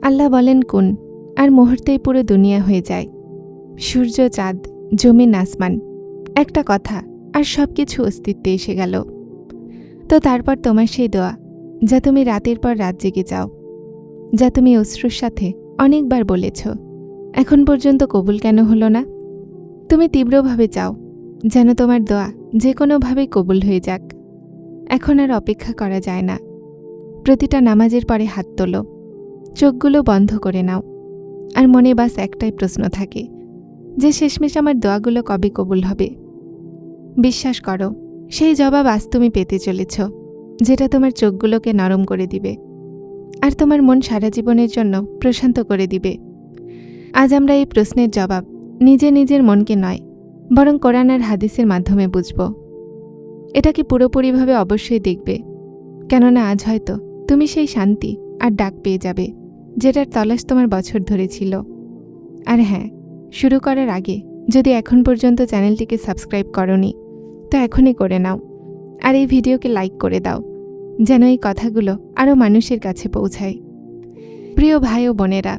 আল্লাহ বলেন কুন, আর মুহূর্তেই পুরো দুনিয়া হয়ে যায়। সূর্য, চাঁদ, জমিন, আসমান, একটা কথা, আর সব কিছু অস্তিত্বে এসে গেল। তো তারপর তোমার সেই দোয়া, যা তুমি রাতের পর রাত জেগে যাও, যা তুমি অশ্রুর সাথে অনেকবার বলেছ, এখন পর্যন্ত কবুল কেন হলো না? তুমি তীব্রভাবে চাও যেন তোমার দোয়া যে কোনোভাবেই কবুল হয়ে যাক। এখন আর অপেক্ষা করা যায় না। প্রতিটা নামাজের পরে হাত তোলো, চোখগুলো বন্ধ করে নাও, আর মনে বাস একটাই প্রশ্ন থাকে যে শেষমেশ আমার দোয়াগুলো কবে কবুল হবে। বিশ্বাস করো, সেই জবাব আজ তুমি পেতে চলেছ, যেটা তোমার চোখগুলোকে নরম করে দিবে আর তোমার মন সারা জীবনের জন্য প্রশান্ত করে দিবে। আজ আমরা এই প্রশ্নের জবাব নিজের মনকে নয়, বরং কোরআন আর হাদিসের মাধ্যমে বুঝব। এটাকে পুরোপুরিভাবে অবশ্যই দেখবে, কেননা আজ হয়তো তুমি সেই শান্তি আর ডাক পেয়ে যাবে যেটার তলাশ তোমার বছর ধরে ছিল। আর হ্যাঁ, শুরু করার আগে যদি এখন পর্যন্ত চ্যানেলটিকে সাবস্ক্রাইব করোনি, তো এখনই করে নাও, আর এই ভিডিওকে লাইক করে দাও, যেন এই কথাগুলো আরও মানুষের কাছে পৌঁছায়। প্রিয় ভাই ও বোনেরা,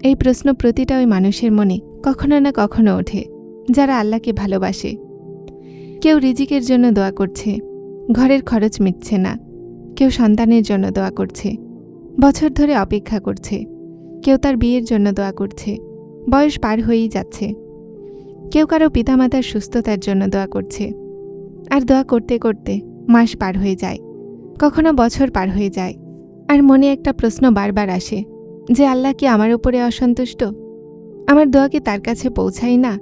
এই প্রশ্ন প্রতিটা ওই মানুষের মনে কখনো না কখনো ওঠে যারা আল্লাহকে ভালোবাসে। কেউ রিজিকের জন্য দোয়া করছে, ঘরের খরচ মিটছে না। কেউ সন্তানের জন্য দোয়া করছে, বছর ধরে অপেক্ষা করছে। কেউ তার বিয়ের জন্য দোয়া করছে, বয়স পার হয়েই যাচ্ছে। কেউ কারো পিতামাতার সুস্থতার জন্য দোয়া করছে, আর দোয়া করতে করতে মাস পার হয়ে যায়, কখনো বছর পার হয়ে যায়। আর মনে একটা প্রশ্ন বারবার আসে যে আল্লাহ কি আমার উপরে অসন্তুষ্ট? আমার দোয়া কি তার কাছে পৌঁছায় না?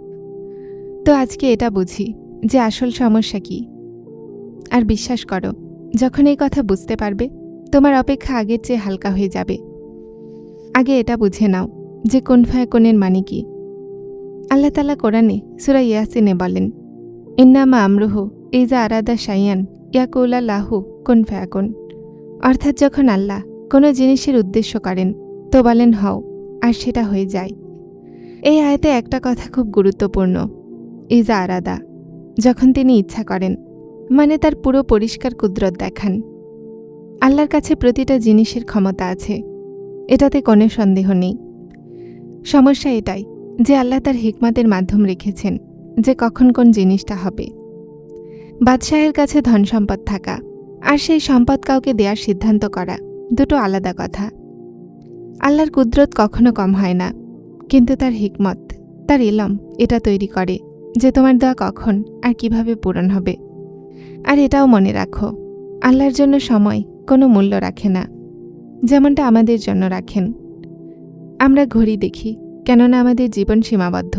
তো আজকে এটা বুঝি যে আসল সমস্যা কি। আর বিশ্বাস করো, যখন এই কথা বুঝতে পারবে, তোমার অপেক্ষা আগের চেয়ে হালকা হয়ে যাবে। আগে এটা বুঝে নাও যে কুন ফায়াকুনের মানে কি। আল্লাহ তাআলা কোরআনে সূরা ইয়াসিনে বলেন, ইন্নামা আমরুহু ইজা আরাদা শাইয়ান ইয়াকুলা লাহু কুন ফায়াকুন। অর্থাৎ যখন আল্লাহ কোনো জিনিসের উদ্দেশ্য করেন তো বলেন হও, আর সেটা হয়ে যায়। এই আয়াতে একটা কথা খুব গুরুত্বপূর্ণ, ইজা আরাদা, যখন তিনি ইচ্ছা করেন, মানে তার পুরো পরিষ্কার কুদরত দেখান। আল্লাহর কাছে প্রতিটা জিনিসের ক্ষমতা আছে, এটাতে কোনো সন্দেহ নেই। সমস্যা এটাই যে আল্লাহ তার হিকমতের মাধ্যম রেখেছেন যে কখন কোন জিনিসটা হবে। বাদশাহের কাছে ধন সম্পদ থাকা আর সেই সম্পদ কাউকে দেওয়ার সিদ্ধান্ত করা দুটো আলাদা কথা। আল্লাহর কুদরত কখনো কম হয় না, কিন্তু তার হিকমত, তার ইলম এটা তৈরি করে যে তোমার দোয়া কখন আর কিভাবে পূরণ হবে। আর এটাও মনে রাখো, আল্লাহর জন্য সময় কোনো মূল্য রাখে না, যেমনটা আমাদের জন্য রাখেন। আমরা ঘড়ি দেখি কেননা আমাদের জীবন সীমাবদ্ধ,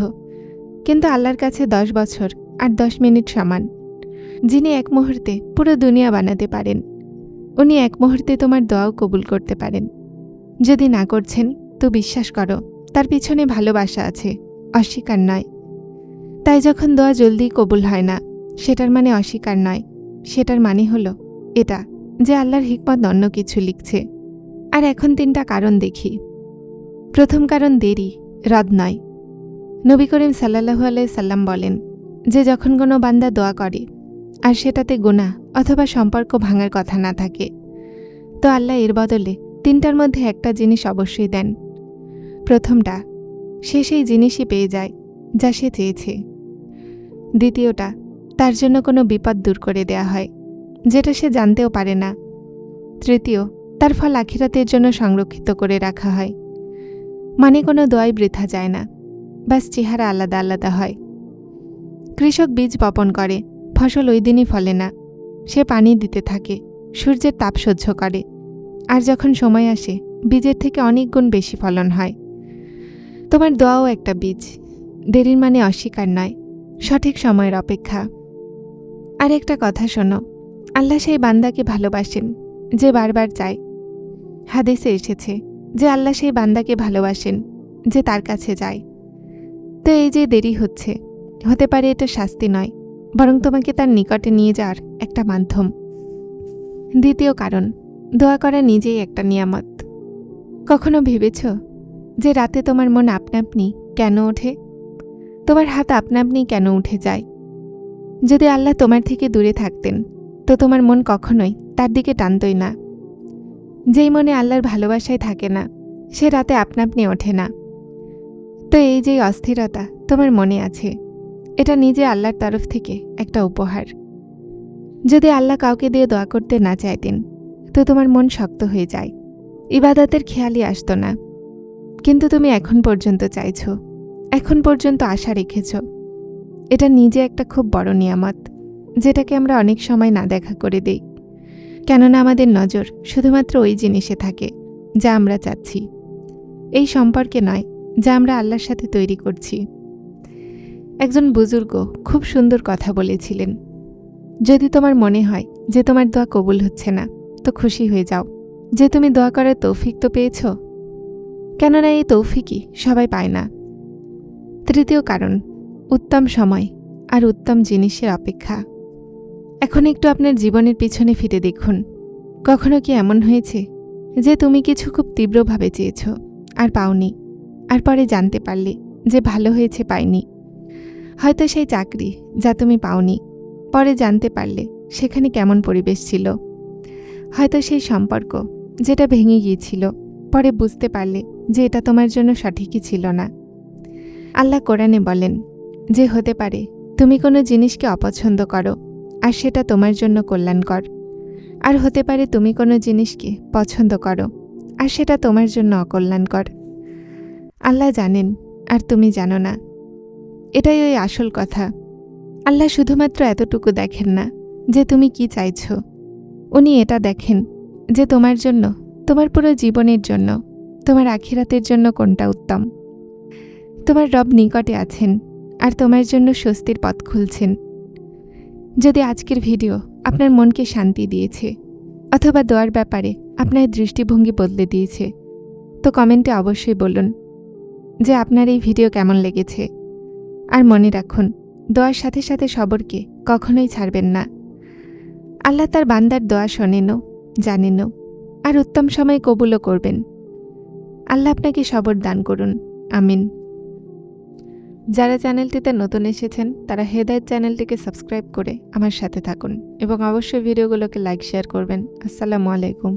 কিন্তু আল্লাহর কাছে 10 বছর আর 10 মিনিট সমান। যিনি এক মুহূর্তে পুরো দুনিয়া বানাতে পারেন, উনি এক মুহূর্তে তোমার দোয়াও কবুল করতে পারেন। যদি না করছেন তো বিশ্বাস করো, তার পিছনে ভালোবাসা আছে, অস্বীকার নয়। তাই যখন দোয়া জলদি কবুল হয় না, সেটার মানে অস্বীকার নয়, সেটার মানে হলো এটা যে আল্লাহর হিকমত অন্য কিছু লিখছে। আর এখন 3টা কারণ দেখি। প্রথম কারণ দেরি, রদ নয়। নবী করিম সাল্লাল্লাহু আলাইহি সাল্লাম বলেন যে যখন কোনো বান্দা দোয়া করে আর সেটাতে গুনাহ অথবা সম্পর্ক ভাঙার কথা না থাকে, তো আল্লাহ এর বদলে 3টার মধ্যে একটা জিনিস অবশ্যই দেন। প্রথমটা, সে সেই জিনিসই পেয়ে যায় যা সে চেয়েছে। দ্বিতীয়টা, তার জন্য কোনো বিপদ দূর করে দেয়া হয় যেটা সে জানতেও পারে না। তৃতীয়, তার ফল আখিরাতের জন্য সংরক্ষিত করে রাখা হয়। মানে কোনো দোয়াই বৃথা যায় না, বাস চেহারা আলাদা আলাদা হয়। কৃষক বীজ বপন করে, ফসল ওই দিনই ফলে না। সে পানি দিতে থাকে, সূর্যের তাপ সহ্য করে, আর যখন সময় আসে বীজের থেকে অনেক গুণ বেশি ফলন হয়। তোমার দোয়াও একটা বীজ। দেরির মানে অস্বীকার নয়, সঠিক সময়ের অপেক্ষা। আর একটা কথা শোনো, আল্লাহ সেই বান্দাকে ভালোবাসেন যে বারবার চায়। হাদিসে এসেছে যে আল্লাহ সেই বান্দাকে ভালোবাসেন যে তার কাছে যায়। তো এই যে দেরি হতে পারে এটা শাস্তি নয়, বরং তোমাকে তার নিকটে নিয়ে যাওয়ার একটা মাধ্যম। দ্বিতীয় কারণ, দোয়া করা নিজেই একটা নিয়ামত। কখনো ভেবেছ যে রাতে তোমার মন আপনা আপনি কেন ওঠে? তোমার হাত আপনা আপনি কেন উঠে যায়? যদি আল্লাহ তোমার থেকে দূরে থাকতেন তো তোমার মন কখনোই তার দিকে টানতই না। যেই মনে আল্লাহর ভালোবাসায় থাকে না, সে রাতে আপনা আপনি ওঠে না। তো এই যে অস্থিরতা তোমার মনে আছে, এটা নিজে আল্লাহর তরফ থেকে একটা উপহার। যদি আল্লাহ কাউকে দিয়ে দোয়া করতে না চাইতেন তো তোমার মন শক্ত হয়ে যায়, ইবাদতের খেয়ালই আসতো না। কিন্তু তুমি এখন পর্যন্ত চাইছ, এখন পর্যন্ত আশা রেখেছ। এটা নিজে একটা খুব বড় নিয়ামত, যেটাকে আমরা অনেক সময় না দেখা করে দেই, কেননা আমাদের নজর শুধুমাত্র ওই জিনিসে থাকে যা আমরা চাচ্ছি, এই সম্পর্কে নয় যা আমরা আল্লাহর সাথে তৈরি করছি। একজন বুজুর্গ খুব সুন্দর কথা বলেছিলেন, যদি তোমার মনে হয় যে তোমার দোয়া কবুল হচ্ছে না তো খুশি হয়ে যাও যে তুমি দোয়া করার তৌফিক তো পেয়েছ, কেননা এই তৌফিকই সবাই পায় না। তৃতীয় কারণ, উত্তম সময় আর উত্তম জিনিসের অপেক্ষা। এখন একটু আপনার জীবনের পিছনে ফিরে দেখুন, কখনো কি এমন হয়েছে যে তুমি কিছু খুব তীব্রভাবে চেয়েছ আর পাওনি, আর পরে জানতে পারলে যে ভালো হয়েছে পাইনি? হয়তো সেই চাকরি যা তুমি পাওনি, পরে জানতে পারলে সেখানে কেমন পরিবেশ ছিল। হয়তো সেই সম্পর্ক যেটা ভেঙে গিয়েছিল, পরে বুঝতে পারলে যে এটা তোমার জন্য সঠিকই ছিল না। আল্লাহ কোরআনে বলেন যে হতে পারে তুমি কোনো জিনিসকে অপছন্দ করো আর সেটা তোমার জন্য কল্যাণকর, আর হতে পারে তুমি কোনো জিনিসকে পছন্দ করো আর সেটা তোমার জন্য অকল্যাণকর। আল্লাহ জানেন আর তুমি জানো না, এটাই ওই আসল কথা। আল্লাহ শুধুমাত্র এতটুকু দেখেন না যে তুমি কি চাইছ, উনি এটা দেখেন যে তোমার জন্য, তোমার পুরো জীবনের জন্য, তোমার আখিরাতের জন্য কোনটা উত্তম। তোমার রব নিকটে আছেন আর তোমার জন্য স্বস্তির পথ খুলছেন। যদি আজকের ভিডিও আপনার মনকে শান্তি দিয়েছে অথবা দোয়ার ব্যাপারে আপনার দৃষ্টিভঙ্গি বদলে দিয়েছে, তো কমেন্টে অবশ্যই বলুন যে আপনার এই ভিডিও কেমন লেগেছে। আর মনে রাখুন, দোয়ার সাথে সাথে সবরকে কখনোই ছাড়বেন না। আল্লাহ তার বান্দার দোয়া শোনেনও, জানেনও, আর উত্তম সময় কবুলও করবেন। আল্লাহ আপনাকে সবর দান করুন, আমিন। যারা চ্যানেলটিতে নতুন এসেছেন তারা হেদায়েত চ্যানেলটিকে সাবস্ক্রাইব করে আমার সাথে থাকুন এবং অবশ্যই ভিডিওগুলোকে লাইক শেয়ার করবেন। আসসালামু আলাইকুম।